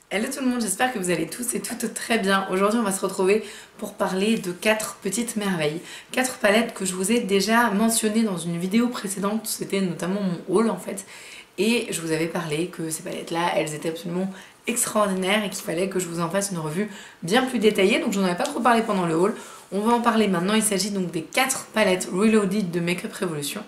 Hello tout le monde, j'espère que vous allez tous et toutes très bien. Aujourd'hui on va se retrouver pour parler de 4 petites merveilles. 4 palettes que je vous ai déjà mentionnées dans une vidéo précédente, c'était notamment mon haul en fait. Et je vous avais parlé que ces palettes là, elles étaient absolument extraordinaires et qu'il fallait que je vous en fasse une revue bien plus détaillée. Donc j'en avais pas trop parlé pendant le haul. On va en parler maintenant, il s'agit donc des 4 palettes Reloaded de Makeup Revolution.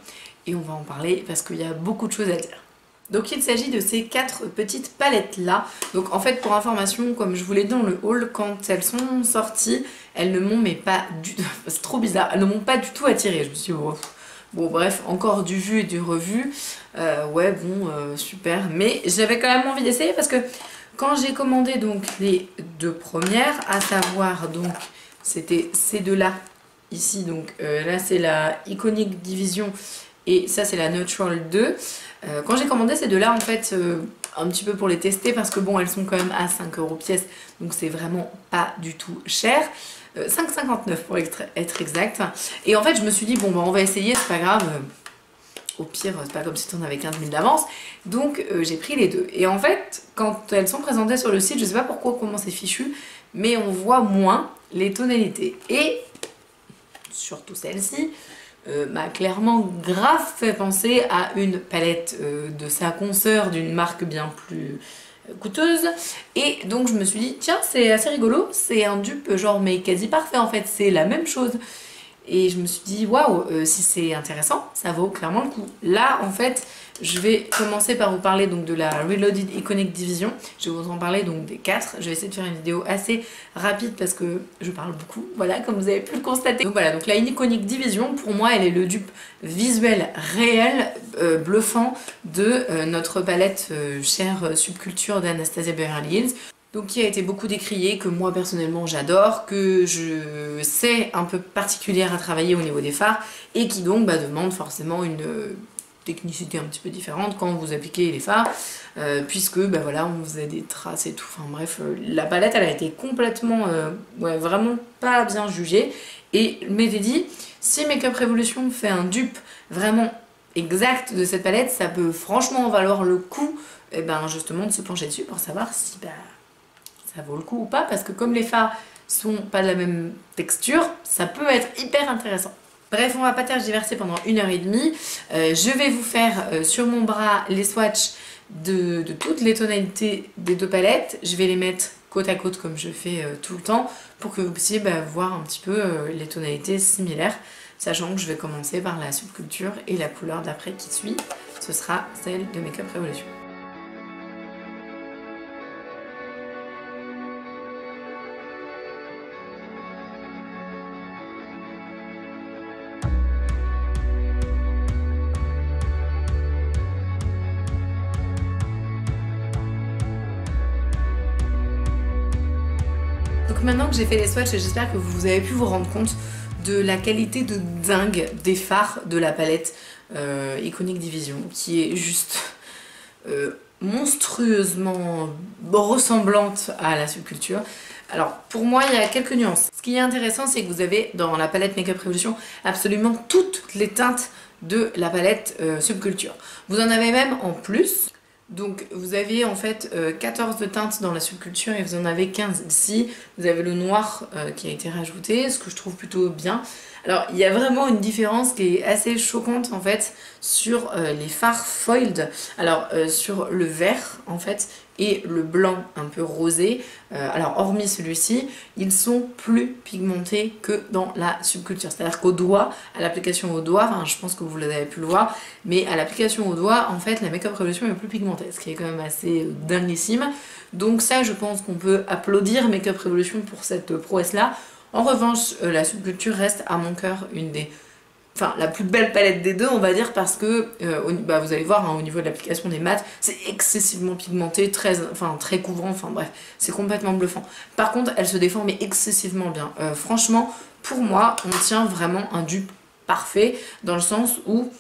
Et on va en parler parce qu'il y a beaucoup de choses à dire. Donc il s'agit de ces 4 petites palettes là. Donc en fait pour information, comme je vous l'ai dit dans le haul, quand elles sont sorties, elles ne m'ont mais pas du tout, c'est trop bizarre, elles ne m'ont pas du tout attirée. Je me suis dit bon bref, encore du vu et du revu, ouais bon super. Mais j'avais quand même envie d'essayer parce que quand j'ai commandé donc les 2 premières, à savoir donc c'était ces deux là, ici donc là c'est la Iconic Division et ça c'est la Neutral 2. Quand j'ai commandé ces deux-là, en fait, un petit peu pour les tester, parce que bon, elles sont quand même à 5 € pièce, donc c'est vraiment pas du tout cher. 5,59 pour être exact. Et en fait, je me suis dit, bon, bah, on va essayer, c'est pas grave. Au pire, c'est pas comme si on avait 15 000 d'avance. Donc, j'ai pris les deux. Et en fait, quand elles sont présentées sur le site, je sais pas pourquoi, comment c'est fichu, mais on voit moins les tonalités. Et, surtout celle-ci, m'a clairement grave fait penser à une palette de sa consoeur d'une marque bien plus coûteuse. Et donc je me suis dit, tiens, c'est assez rigolo, c'est un dupe genre mais quasi parfait en fait, c'est la même chose. Et je me suis dit, waouh, si c'est intéressant, ça vaut clairement le coup. Là, en fait, je vais commencer par vous parler donc de la Reloaded Iconic Division. Je vais vous en parler donc des 4. Je vais essayer de faire une vidéo assez rapide parce que je parle beaucoup, voilà, comme vous avez pu le constater. Donc voilà, donc la Iconic Division, pour moi, elle est le dupe visuel réel, bluffant de notre palette chère Subculture d'Anastasia Beverly Hills. Donc qui a été beaucoup décrié, que moi personnellement j'adore, que je sais un peu particulière à travailler au niveau des fards et qui donc demande forcément une technicité un petit peu différente quand vous appliquez les fards puisque voilà, on faisait des traces et tout, enfin bref, la palette elle a été complètement ouais, vraiment pas bien jugée et je m'étais dit, si Makeup Revolution fait un dupe vraiment exact de cette palette, ça peut franchement valoir le coup et justement de se pencher dessus pour savoir si ça vaut le coup ou pas, parce que comme les fards sont pas de la même texture, ça peut être hyper intéressant. Bref, on va pas tergiverser pendant 1h30. Je vais vous faire sur mon bras les swatchs de toutes les tonalités des 2 palettes. Je vais les mettre côte à côte comme je fais tout le temps pour que vous puissiez voir un petit peu les tonalités similaires, sachant que je vais commencer par la Subculture et la couleur d'après qui suit, ce sera celle de Makeup Revolution. Donc maintenant que j'ai fait les swatchs, j'espère que vous avez pu vous rendre compte de la qualité de dingue des fards de la palette Iconic Division, qui est juste monstrueusement ressemblante à la Subculture. Alors pour moi il y a quelques nuances. Ce qui est intéressant, c'est que vous avez dans la palette Makeup Revolution absolument toutes les teintes de la palette Subculture. Vous en avez même en plus. Donc vous avez en fait 14 de teintes dans la Subculture et vous en avez 15 ici. Vous avez le noir qui a été rajouté, ce que je trouve plutôt bien. Alors il y a vraiment une différence qui est assez choquante en fait sur les fards foiled. Alors sur le vert en fait et le blanc un peu rosé, alors hormis celui-ci, ils sont plus pigmentés que dans la Subculture. C'est-à-dire qu'au doigt, à l'application au doigt, enfin, je pense que vous avez pu le voir, mais à l'application au doigt, en fait, la Makeup Revolution est plus pigmentée, ce qui est quand même assez dinguissime. Donc ça, je pense qu'on peut applaudir Makeup Revolution pour cette prouesse-là. En revanche, la Subculture reste à mon cœur une des... Enfin, la plus belle palette des deux, on va dire, parce que vous allez voir, hein, au niveau de l'application des mats, c'est excessivement pigmenté, très couvrant, enfin bref, c'est complètement bluffant. Par contre, elle se défend mais excessivement bien. Franchement, pour moi, on tient vraiment un dupe parfait, dans le sens où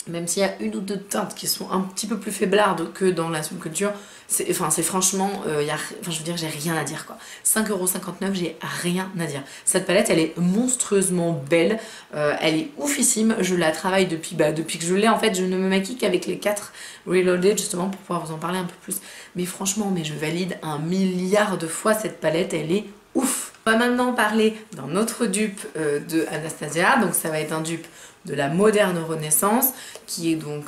Même s'il y a une ou deux teintes qui sont un petit peu plus faiblardes que dans la subculture, c'est franchement, je veux dire, j'ai rien à dire quoi. 5,59 €, j'ai rien à dire. Cette palette, elle est monstrueusement belle, elle est oufissime, je la travaille depuis que je l'ai en fait, je ne me maquille qu'avec les 4 Reloaded justement pour pouvoir vous en parler un peu plus. Mais franchement, je valide 1 milliard de fois cette palette, elle est ouf. On va maintenant parler d'un autre dupe de Anastasia, donc ça va être un dupe de la moderne Renaissance, qui est donc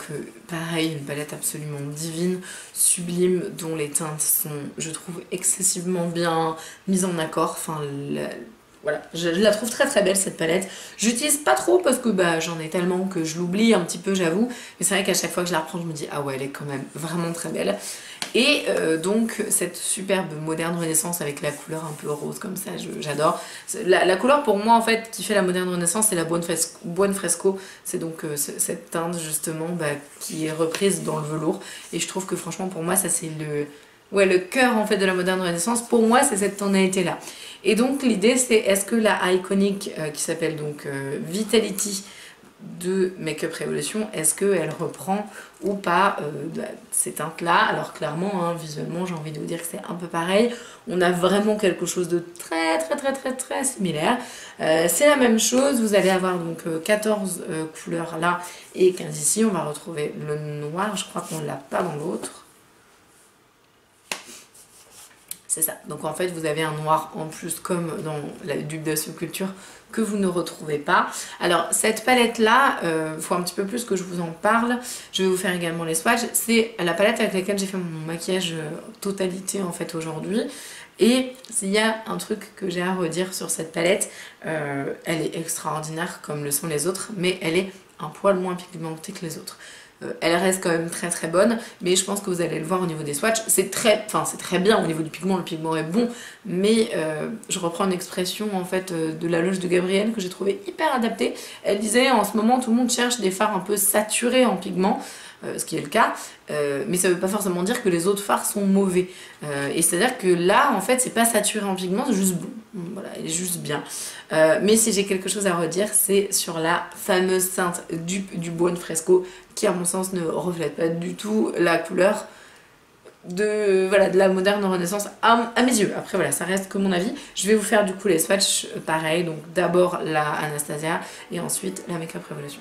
pareil, une palette absolument divine, sublime, dont les teintes sont, je trouve, excessivement bien mises en accord. Enfin, voilà, je la trouve très très belle cette palette. J'utilise pas trop parce que j'en ai tellement que je l'oublie un petit peu, j'avoue. Mais c'est vrai qu'à chaque fois que je la reprends, je me dis ah ouais, elle est quand même vraiment très belle. Et donc cette superbe moderne renaissance avec la couleur un peu rose comme ça, j'adore. La couleur pour moi en fait qui fait la moderne renaissance, c'est la Buon Fresco. C'est donc cette teinte justement qui est reprise dans le velours. Et je trouve que franchement pour moi ça c'est le cœur en fait de la moderne renaissance. Pour moi c'est cette tonalité là. Et donc l'idée c'est est-ce que la Iconic qui s'appelle donc Vitality de Make Up Revolution, est-ce qu'elle reprend ou pas ces teintes là. Alors clairement hein, visuellement j'ai envie de vous dire que c'est un peu pareil, on a vraiment quelque chose de très très très très très similaire. C'est la même chose, vous allez avoir donc 14 couleurs là et 15 ici. On va retrouver le noir, je crois qu'on l'a pas dans l'autre. C'est ça, donc en fait vous avez un noir en plus comme dans la dupe de subculture que vous ne retrouvez pas. Alors cette palette là, faut un petit peu plus que je vous en parle, je vais vous faire également les swatchs. C'est la palette avec laquelle j'ai fait mon maquillage totalité en fait aujourd'hui. Et s'il y a un truc que j'ai à redire sur cette palette, elle est extraordinaire comme le sont les autres, mais elle est un poil moins pigmentée que les autres. Elle reste quand même très très bonne, mais je pense que vous allez le voir au niveau des swatchs, c'est très bien au niveau du pigment, le pigment est bon, mais je reprends une expression en fait de la loge de Gabrielle que j'ai trouvé hyper adaptée. Elle disait en ce moment tout le monde cherche des fards un peu saturés en pigment, ce qui est le cas, mais ça veut pas forcément dire que les autres fards sont mauvais. Et c'est à dire que là en fait c'est pas saturé en pigment, c'est juste bon, voilà, elle est juste bien. Mais si j'ai quelque chose à redire, c'est sur la fameuse teinte dupe du Buon Fresco qui à mon sens ne reflète pas du tout la couleur de la moderne renaissance à mes yeux. Après voilà, ça reste que mon avis. Je vais vous faire du coup les swatchs pareil, donc d'abord la Anastasia et ensuite la Make Up Revolution.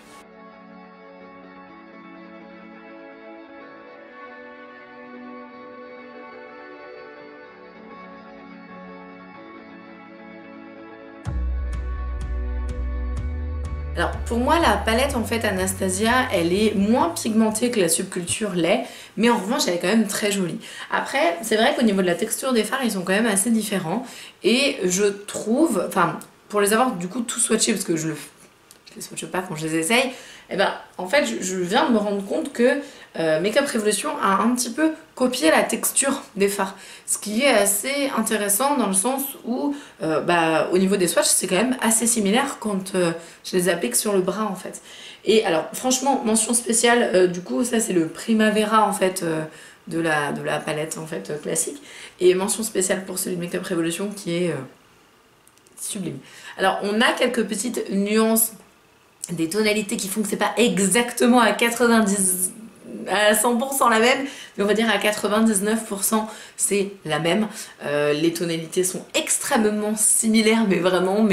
Alors pour moi la palette en fait Anastasia elle est moins pigmentée que la subculture l'est, mais en revanche elle est quand même très jolie. Après c'est vrai qu'au niveau de la texture des fards ils sont quand même assez différents et je trouve, enfin pour les avoir du coup tout swatchés parce que je les swatche pas quand je les essaye, et en fait je viens de me rendre compte que Make Up Revolution a un petit peu copié la texture des fards, ce qui est assez intéressant dans le sens où au niveau des swatchs c'est quand même assez similaire quand je les applique sur le bras en fait. Et alors franchement mention spéciale du coup ça c'est le Primavera en fait de la palette en fait classique, et mention spéciale pour celui de Make Up Revolution qui est sublime. Alors on a quelques petites nuances, des tonalités qui font que c'est pas exactement à 100% la même, mais on va dire à 99% c'est la même. Les tonalités sont extrêmement similaires, mais vraiment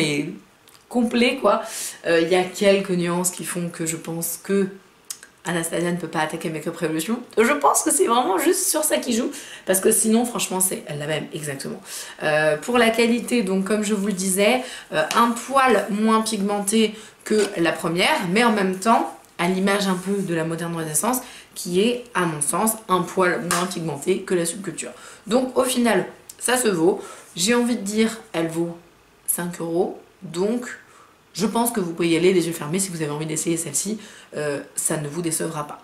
complet quoi. Il y a quelques nuances qui font que je pense que Anastasia ne peut pas attaquer Make Up Revolution. Je pense que c'est vraiment juste sur ça qu'il joue, parce que sinon franchement c'est la même exactement. Pour la qualité, donc comme je vous le disais, un poil moins pigmenté que la première, mais en même temps à l'image un peu de la moderne renaissance qui est à mon sens un poil moins pigmenté que la subculture. Donc au final ça se vaut, j'ai envie de dire elle vaut 5 €, donc je pense que vous pouvez y aller les yeux fermés si vous avez envie d'essayer celle-ci, ça ne vous décevra pas.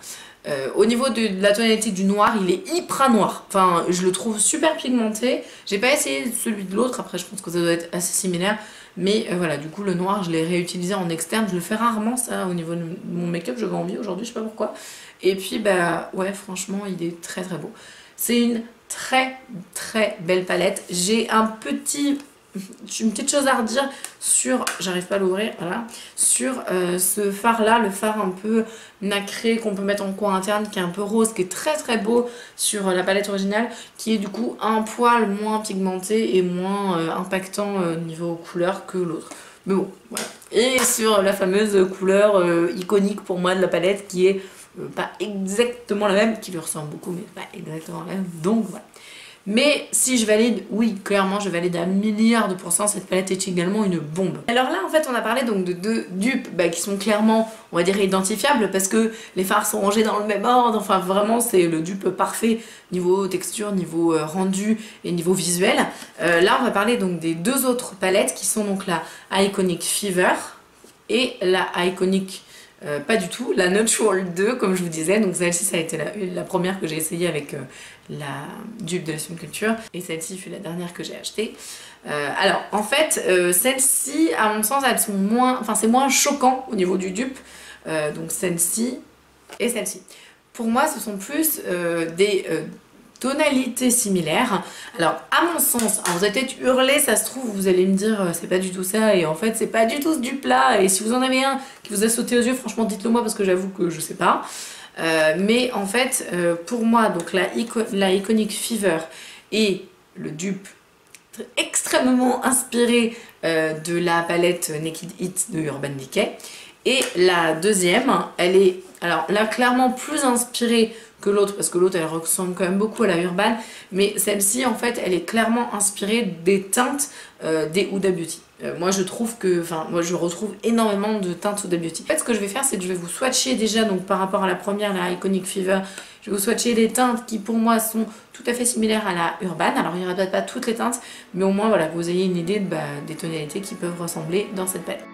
Au niveau de la tonalité du noir, il est hyper noir, enfin je le trouve super pigmenté. J'ai pas essayé celui de l'autre, après je pense que ça doit être assez similaire, mais voilà, du coup le noir je l'ai réutilisé en externe, je le fais rarement ça au niveau de mon make-up, j'avais envie aujourd'hui, je sais pas pourquoi. Et puis ouais franchement il est très très beau. C'est une très très belle palette. J'ai un petit une petite chose à redire sur, j'arrive pas à l'ouvrir, voilà, sur ce fard là, le fard un peu nacré qu'on peut mettre en coin interne, qui est un peu rose, qui est très beau sur la palette originale, qui est du coup un poil moins pigmenté et moins impactant niveau couleur que l'autre. Mais bon, voilà. Et sur la fameuse couleur iconique pour moi de la palette, qui est pas exactement la même, qui lui ressemble beaucoup, mais pas exactement la même, donc voilà. Mais si je valide, oui, clairement, je valide à 1 000 000 %, cette palette est également une bombe. Alors là, en fait, on a parlé donc de deux dupes qui sont clairement, on va dire, identifiables, parce que les fards sont rangés dans le même ordre, enfin vraiment, c'est le dupe parfait niveau texture, niveau rendu et niveau visuel. Là, on va parler donc des deux autres palettes, qui sont donc la Iconic Fever et la Iconic... pas du tout, la Natural 2 comme je vous disais, donc celle-ci ça a été la première que j'ai essayée avec la dupe de la Swim Culture et celle-ci fut la dernière que j'ai achetée. Alors en fait celles-ci à mon sens elles sont moins, enfin c'est moins choquant au niveau du dupe, donc celle-ci et celle-ci. Pour moi ce sont plus des tonalités similaires. Alors à mon sens, vous allez peut-être hurler, ça se trouve vous allez me dire c'est pas du tout ça et en fait c'est pas du tout ce dupe là, et si vous en avez un qui vous a sauté aux yeux, franchement dites-le moi parce que j'avoue que je sais pas. Mais en fait pour moi donc la Iconic Fever et le dupe extrêmement inspiré de la palette Naked Heat de Urban Decay, et la deuxième elle est alors là clairement plus inspirée que l'autre, parce que l'autre elle ressemble quand même beaucoup à la Urban, mais celle-ci en fait elle est clairement inspirée des teintes des Huda Beauty. Moi je trouve que, enfin moi je retrouve énormément de teintes Huda Beauty. En fait ce que je vais faire c'est que je vais vous swatcher déjà, donc par rapport à la première, la Iconic Fever, je vais vous swatcher les teintes qui pour moi sont tout à fait similaires à la Urban. Alors il n'y aura peut-être pas toutes les teintes, mais au moins voilà que vous ayez une idée des tonalités qui peuvent ressembler dans cette palette.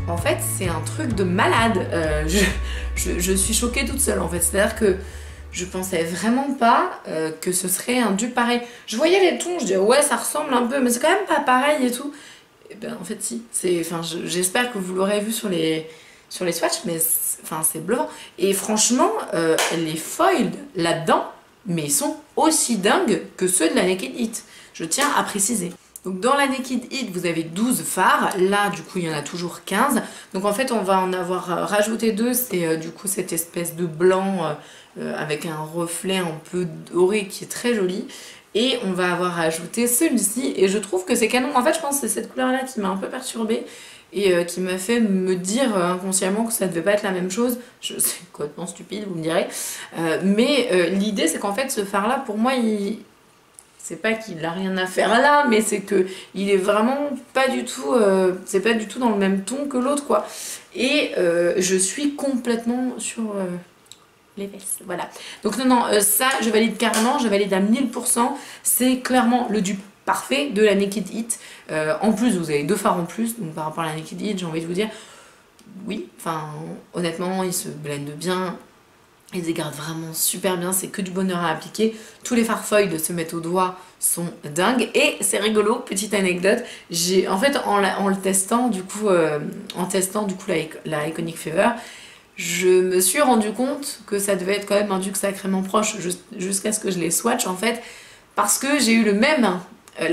En fait, c'est un truc de malade. Je suis choquée toute seule en fait. C'est-à-dire que je pensais vraiment pas que ce serait un dupe pareil. Je voyais les tons, je disais ouais, ça ressemble un peu, mais c'est quand même pas pareil et tout. Et ben en fait, si. Enfin, j'espère que vous l'aurez vu sur les swatchs, mais c'est bluffant. Et franchement, les foils là-dedans, mais ils sont aussi dingues que ceux de la Naked Heat. Je tiens à préciser. Donc dans la Naked Heat, vous avez 12 fards, là du coup il y en a toujours 15. Donc en fait on va en avoir rajouté 2, c'est du coup cette espèce de blanc avec un reflet un peu doré qui est très joli. Et on va avoir rajouté celui-ci, et je trouve que c'est canon. En fait je pense que c'est cette couleur là qui m'a un peu perturbée et qui m'a fait me dire inconsciemment que ça devait pas être la même chose. C'est complètement stupide, vous me direz. Mais l'idée c'est qu'en fait ce fard là pour moi c'est pas qu'il a rien à faire là, mais c'est que il est vraiment pas du tout, c'est pas du tout dans le même ton que l'autre quoi. Et je suis complètement sur les vesses, voilà. Donc non, ça je valide carrément, je valide à 1000 %. C'est clairement le dupe parfait de la Naked Heat. En plus vous avez deux fards en plus, donc par rapport à la Naked Heat j'ai envie de vous dire, oui, enfin honnêtement ils se blendent bien. Ils dégradent vraiment super bien, c'est que du bonheur à appliquer. Tous les fards foils de se mettre au doigt sont dingues. Et c'est rigolo, petite anecdote, en fait en le testant du coup, la Iconic Fever, je me suis rendu compte que ça devait être quand même un dupe sacrément proche jusqu'à ce que je les swatch en fait, parce que j'ai eu la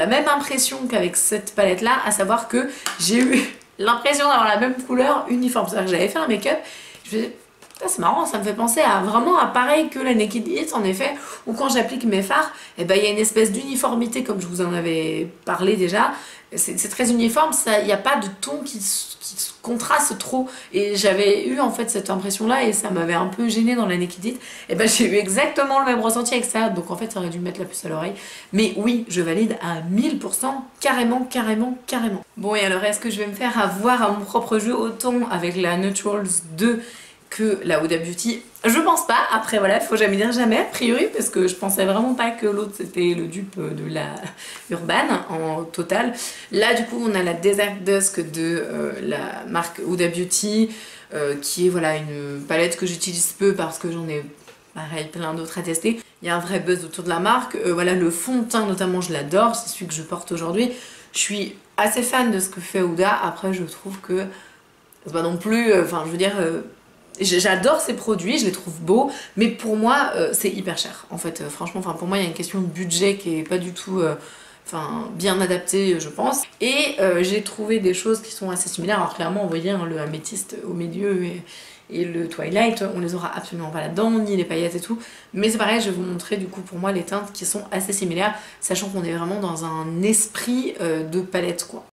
même impression qu'avec cette palette là, à savoir que j'ai eu l'impression d'avoir la même couleur uniforme. C'est-à-dire que j'avais fait un make-up, je faisais c'est marrant, ça me fait penser à vraiment à pareil que la Naked Heat en effet, où quand j'applique mes fards, il y a une espèce d'uniformité comme je vous en avais parlé déjà. C'est très uniforme, il n'y a pas de ton qui contraste trop. Et j'avais eu en fait cette impression là et ça m'avait un peu gênée dans la Naked Heat. Et j'ai eu exactement le même ressenti avec ça, donc en fait ça aurait dû me mettre la puce à l'oreille. Mais oui, je valide à 1000 %, carrément. Bon, et alors est-ce que je vais me faire avoir à mon propre jeu autant avec la Naturals 2 que la Huda Beauty? Je pense pas, après voilà, faut jamais dire jamais a priori, parce que je pensais vraiment pas que l'autre c'était le dupe de la Urban en total. Là du coup on a la Desert Dusk de la marque Huda Beauty, qui est voilà une palette que j'utilise peu parce que j'en ai pareil plein d'autres à tester. Il y a un vrai buzz autour de la marque, voilà le fond de teint notamment je l'adore, c'est celui que je porte aujourd'hui. Je suis assez fan de ce que fait Huda. Après je trouve que c'est pas non plus, enfin je veux dire, j'adore ces produits, je les trouve beaux, mais pour moi c'est hyper cher en fait. Franchement, enfin pour moi il y a une question de budget qui est pas du tout bien adaptée je pense. Et j'ai trouvé des choses qui sont assez similaires. Alors clairement vous voyez hein, le améthyste au milieu et le Twilight, on les aura absolument pas là-dedans, ni les paillettes et tout. Mais c'est pareil, je vais vous montrer du coup pour moi les teintes qui sont assez similaires, sachant qu'on est vraiment dans un esprit de palette quoi.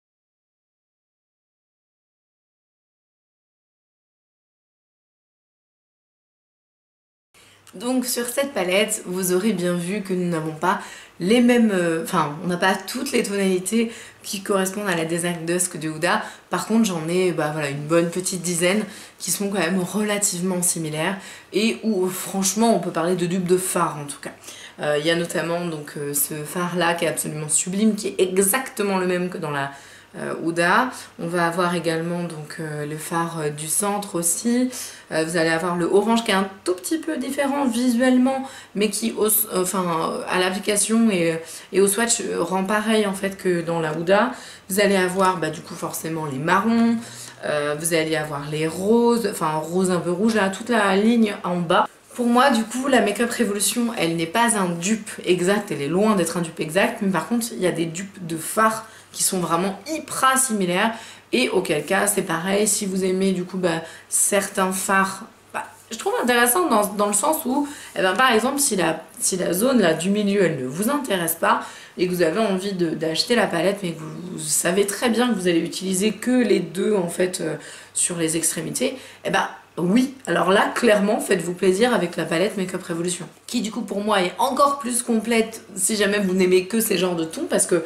Donc sur cette palette, vous aurez bien vu que nous n'avons pas les mêmes... Enfin, on n'a pas toutes les tonalités qui correspondent à la Desert Dusk de Huda. Par contre, j'en ai voilà, une bonne petite dizaine qui sont quand même relativement similaires et où franchement on peut parler de dupes de fard en tout cas. Il y a notamment donc, ce fard là qui est absolument sublime, qui est exactement le même que dans la Huda. On va avoir également donc le fard du centre aussi. Vous allez avoir le orange qui est un tout petit peu différent visuellement, mais qui à l'application et au swatch rend pareil en fait que dans la Huda. Vous allez avoir du coup forcément les marrons, vous allez avoir les roses, enfin rose un peu rouge là, toute la ligne en bas. Pour moi, du coup, la Make Up Revolution, elle n'est pas un dupe exact, elle est loin d'être un dupe exact, mais par contre, il y a des dupes de fard qui sont vraiment hyper similaires, et auquel cas, c'est pareil, si vous aimez du coup certains fards, je trouve intéressant dans le sens où, par exemple, si la zone là du milieu, elle ne vous intéresse pas, et que vous avez envie d'acheter la palette, mais que vous savez très bien que vous allez utiliser que les deux en fait sur les extrémités, oui, alors là, clairement, faites-vous plaisir avec la palette Make Up Revolution, qui du coup pour moi est encore plus complète si jamais vous n'aimez que ces genres de tons, parce que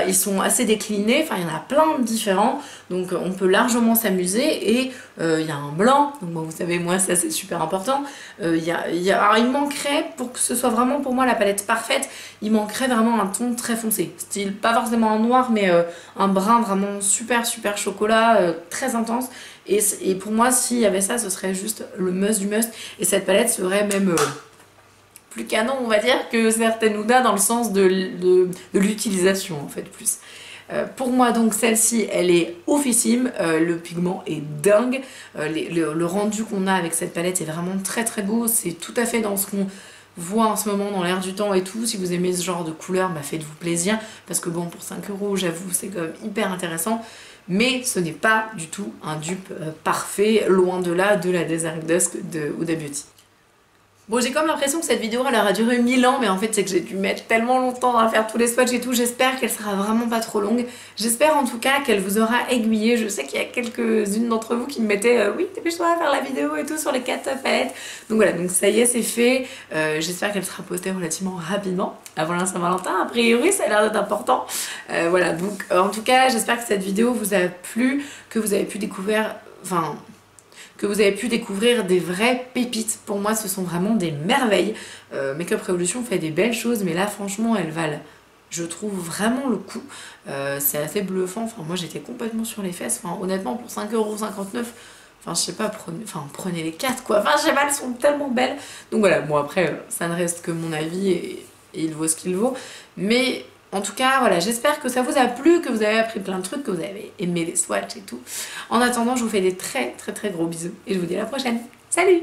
ils sont assez déclinés, enfin il y en a plein de différents, donc on peut largement s'amuser. Et il y a un blanc, donc bon, vous savez moi ça c'est super important. Alors, il manquerait, pour que ce soit vraiment pour moi la palette parfaite, il manquerait vraiment un ton très foncé, style pas forcément un noir, mais un brun vraiment super chocolat, très intense. Et pour moi, s'il y avait ça, ce serait juste le must du must. Et cette palette serait même plus canon, on va dire, que certaines Huda dans le sens de l'utilisation, en fait, plus. Pour moi, donc, celle-ci, elle est oufissime. Le pigment est dingue. Le rendu qu'on a avec cette palette est vraiment très beau. C'est tout à fait dans ce qu'on voit en ce moment dans l'air du temps et tout. Si vous aimez ce genre de couleur, faites-vous plaisir. Parce que bon, pour 5 €, j'avoue, c'est quand même hyper intéressant. Mais ce n'est pas du tout un dupe parfait, loin de là de la Desert Dusk de Huda Beauty. Bon, j'ai comme l'impression que cette vidéo elle aura duré 1000 ans, mais en fait c'est que j'ai dû mettre tellement longtemps à faire tous les swatchs et tout. J'espère qu'elle sera vraiment pas trop longue. J'espère en tout cas qu'elle vous aura aiguillé. Je sais qu'il y a quelques-unes d'entre vous qui me mettaient oui, dépêche-toi à faire la vidéo et tout sur les 4 palettes. Donc voilà, donc ça y est, c'est fait. J'espère qu'elle sera postée relativement rapidement avant la Saint-Valentin. A priori, ça a l'air d'être important. Voilà, donc en tout cas, j'espère que cette vidéo vous a plu, que vous avez pu découvrir, des vraies pépites. Pour moi, ce sont vraiment des merveilles. Make Up Revolution fait des belles choses, mais là, franchement, elles valent, je trouve, vraiment le coup. C'est assez bluffant. Enfin, moi, j'étais complètement sur les fesses. Enfin, honnêtement, pour 5,59 €, enfin, je sais pas, prenez les 4, quoi. Enfin, je sais pas, elles sont tellement belles. Donc voilà, bon, après, ça ne reste que mon avis et il vaut ce qu'il vaut. Mais en tout cas, voilà, j'espère que ça vous a plu, que vous avez appris plein de trucs, que vous avez aimé les swatchs et tout. En attendant, je vous fais des très gros bisous et je vous dis à la prochaine. Salut!